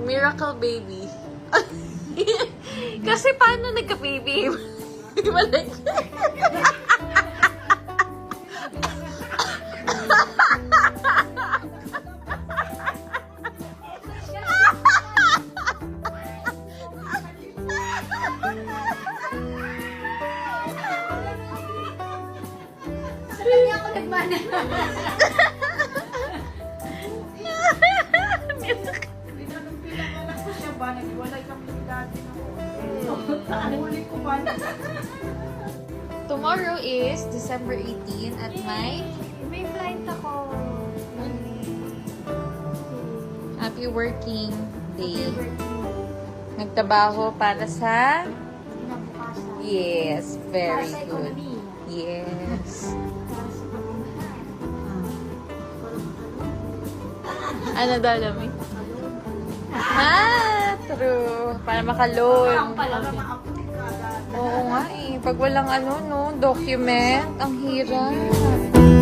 Miracle baby. Kasi paano nagka-baby? Balik. Sa kanya ako nagmana. Tomorrow is December 18 at may flight ako. happy working day. Nagtrabaho para sa Kinabukasan. yes, Para very sa good. ekonomiya. Yes. Para sa pamamahay. Ano daw Lami? True. Para makaloan. Oo nga eh. Pag walang document, ang hirap.